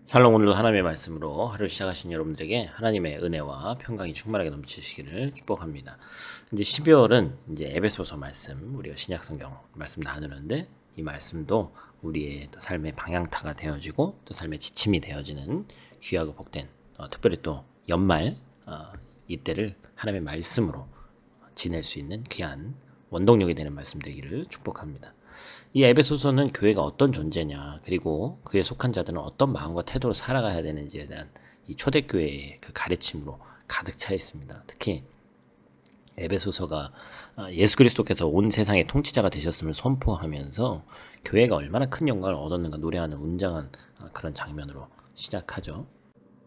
샬롬. 오늘도 하나님의 말씀으로 하루 시작하신 여러분들에게 하나님의 은혜와 평강이 충만하게 넘치시기를 축복합니다. 이제 12월은 이제 에베소서 말씀, 우리가 신약 성경 말씀 나누는데 이 말씀도 우리의 또 삶의 방향타가 되어지고 또 삶의 지침이 되어지는 귀하고 복된 특별히 또 연말 이때를 하나님의 말씀으로 지낼 수 있는 귀한 원동력이 되는 말씀 되기를 축복합니다. 이 에베소서는 교회가 어떤 존재냐, 그리고 그에 속한 자들은 어떤 마음과 태도로 살아가야 되는지에 대한 이 초대교회의 그 가르침으로 가득 차 있습니다. 특히 에베소서가 예수 그리스도께서 온 세상의 통치자가 되셨음을 선포하면서 교회가 얼마나 큰 영광을 얻었는가 노래하는 웅장한 그런 장면으로 시작하죠.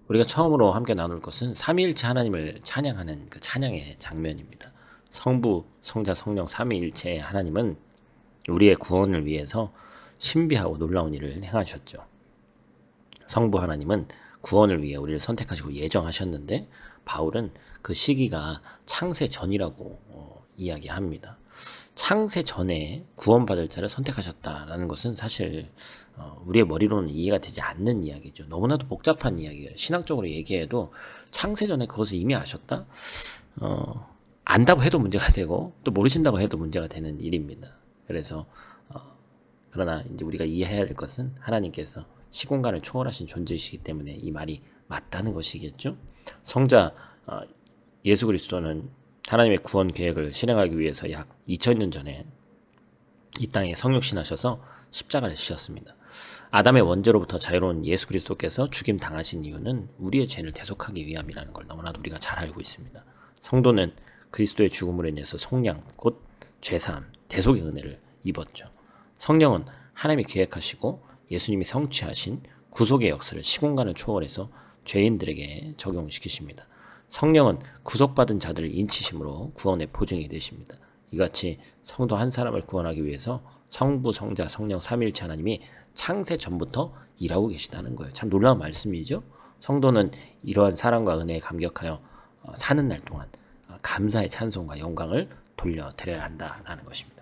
우리가 처음으로 함께 나눌 것은 삼위일체 하나님을 찬양하는 그 찬양의 장면입니다. 성부, 성자, 성령 삼위일체의 하나님은 우리의 구원을 위해서 신비하고 놀라운 일을 행하셨죠. 성부 하나님은 구원을 위해 우리를 선택하시고 예정하셨는데 바울은 그 시기가 창세 전이라고 이야기합니다. 창세 전에 구원받을 자를 선택하셨다라는 것은 사실 우리의 머리로는 이해가 되지 않는 이야기죠. 너무나도 복잡한 이야기예요. 신학적으로 얘기해도 창세 전에 그것을 이미 아셨다? 안다고 해도 문제가 되고 또 모르신다고 해도 문제가 되는 일입니다. 그래서 그러나 이제 우리가 이해해야 될 것은 하나님께서 시공간을 초월하신 존재이시기 때문에 이 말이 맞다는 것이겠죠. 성자 예수 그리스도는 하나님의 구원 계획을 실행하기 위해서 약 2000년 전에 이 땅에 성육신하셔서 십자가를 지셨습니다. 아담의 원죄로부터 자유로운 예수 그리스도께서 죽임 당하신 이유는 우리의 죄를 대속하기 위함이라는 걸 너무나도 우리가 잘 알고 있습니다. 성도는 그리스도의 죽음으로 인해서 속량, 곧 죄사함, 대속의 은혜를 입었죠. 성령은 하나님이 계획하시고 예수님이 성취하신 구속의 역사를 시공간을 초월해서 죄인들에게 적용시키십니다. 성령은 구속받은 자들을 인치심으로 구원의 보증이 되십니다. 이같이 성도 한 사람을 구원하기 위해서 성부, 성자, 성령 삼위일체 하나님이 창세 전부터 일하고 계시다는 거예요. 참 놀라운 말씀이죠. 성도는 이러한 사랑과 은혜에 감격하여 사는 날 동안 감사의 찬송과 영광을 돌려드려야 한다라는 것입니다.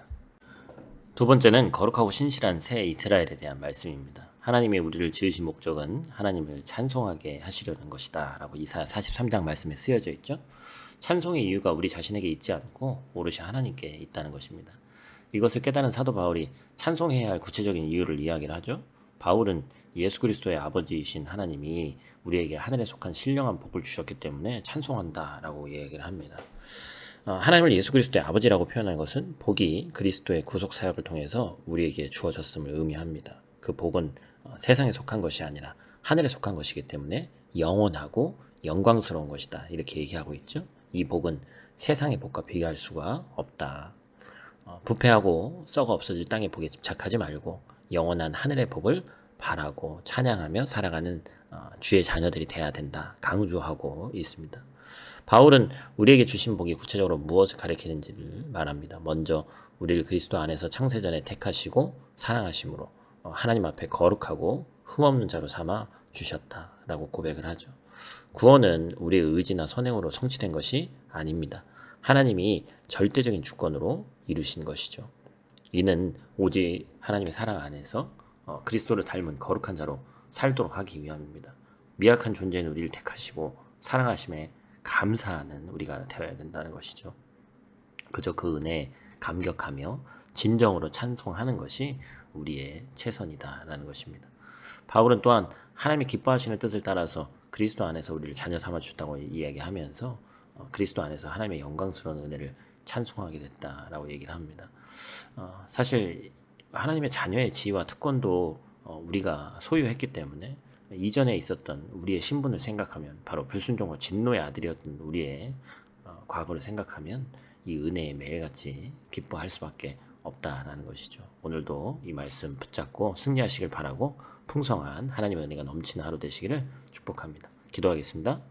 두 번째는 거룩하고 신실한 새 이스라엘에 대한 말씀입니다. 하나님이 우리를 지으신 목적은 하나님을 찬송하게 하시려는 것이다 라고 이사야 43장 말씀에 쓰여져 있죠. 찬송의 이유가 우리 자신에게 있지 않고 오롯이 하나님께 있다는 것입니다. 이것을 깨달은 사도 바울이 찬송해야 할 구체적인 이유를 이야기를 하죠. 바울은 예수 그리스도의 아버지이신 하나님이 우리에게 하늘에 속한 신령한 복을 주셨기 때문에 찬송한다 라고 얘기를 합니다. 하나님을 예수 그리스도의 아버지라고 표현한 것은 복이 그리스도의 구속 사역을 통해서 우리에게 주어졌음을 의미합니다. 그 복은 세상에 속한 것이 아니라 하늘에 속한 것이기 때문에 영원하고 영광스러운 것이다 이렇게 얘기하고 있죠. 이 복은 세상의 복과 비교할 수가 없다. 부패하고 썩어 없어질 땅의 복에 집착하지 말고 영원한 하늘의 복을 바라고 찬양하며 살아가는 주의 자녀들이 돼야 된다 강조하고 있습니다. 바울은 우리에게 주신 복이 구체적으로 무엇을 가리키는지를 말합니다. 먼저 우리를 그리스도 안에서 창세전에 택하시고 사랑하심으로 하나님 앞에 거룩하고 흠없는 자로 삼아 주셨다라고 고백을 하죠. 구원은 우리의 의지나 선행으로 성취된 것이 아닙니다. 하나님이 절대적인 주권으로 이루신 것이죠. 이는 오직 하나님의 사랑 안에서 그리스도를 닮은 거룩한 자로 살도록 하기 위함입니다. 미약한 존재인 우리를 택하시고 사랑하심에 감사하는 우리가 되어야 된다는 것이죠. 그저 그 은혜에 감격하며 진정으로 찬송하는 것이 우리의 최선이다라는 것입니다. 바울은 또한 하나님이 기뻐하시는 뜻을 따라서 그리스도 안에서 우리를 자녀 삼아 주셨다고 이야기하면서 그리스도 안에서 하나님의 영광스러운 은혜를 찬송하게 됐다라고 얘기를 합니다. 사실 하나님의 자녀의 지위와 특권도 우리가 소유했기 때문에 이전에 있었던 우리의 신분을 생각하면 바로 불순종과 진노의 아들이었던 우리의 과거를 생각하면 이 은혜에 매일같이 기뻐할 수밖에 없다라는 것이죠. 오늘도 이 말씀 붙잡고 승리하시길 바라고 풍성한 하나님의 은혜가 넘치는 하루 되시기를 축복합니다. 기도하겠습니다.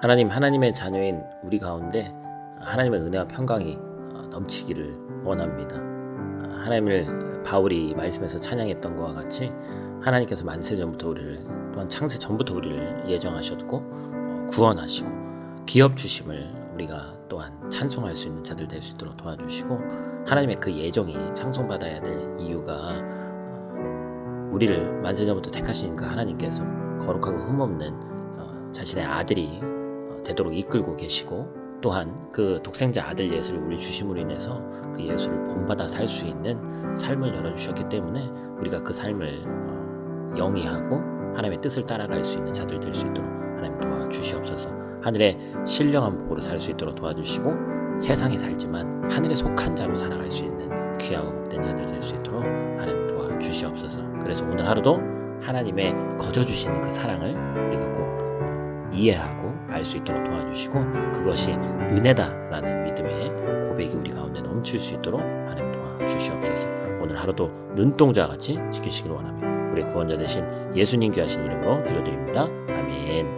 하나님, 하나님의 자녀인 우리 가운데 하나님의 은혜와 평강이 넘치기를 원합니다. 하나님을 바울이 말씀에서 찬양했던 것과 같이 하나님께서 만세 전부터 우리를 또한 창세 전부터 우리를 예정하셨고 구원하시고 기업 주심을 우리가 또한 찬송할 수 있는 자들 될 수 있도록 도와주시고 하나님의 그 예정이 찬송받아야 될 이유가 우리를 만세전부터 택하신 그 하나님께서 거룩하고 흠없는 자신의 아들이 되도록 이끌고 계시고, 또한 그 독생자 아들 예수를 우리 주심으로 인해서 그 예수를 본받아 살 수 있는 삶을 열어주셨기 때문에 우리가 그 삶을 영위하고 하나님의 뜻을 따라갈 수 있는 자들 될 수 있도록 하나님 도와주시옵소서. 하늘의 신령한 복으로 살 수 있도록 도와주시고, 세상에 살지만 하늘에 속한 자로 살아갈 수 있는 귀하고 복된 자들 될 수 있도록 하나님 도와주시옵소서. 그래서 오늘 하루도 하나님의 거저주시는 그 사랑을 우리가 꼭 이해하고 알 수 있도록 도와주시고, 그것이 은혜다라는 믿음의 고백이 우리 가운데 넘칠 수 있도록 하나님 도와주시옵소서. 오늘 하루도 눈동자와 같이 지키시기를 원하며 우리 구원자 되신 예수님 귀하신 이름으로 기도드립니다. 아멘.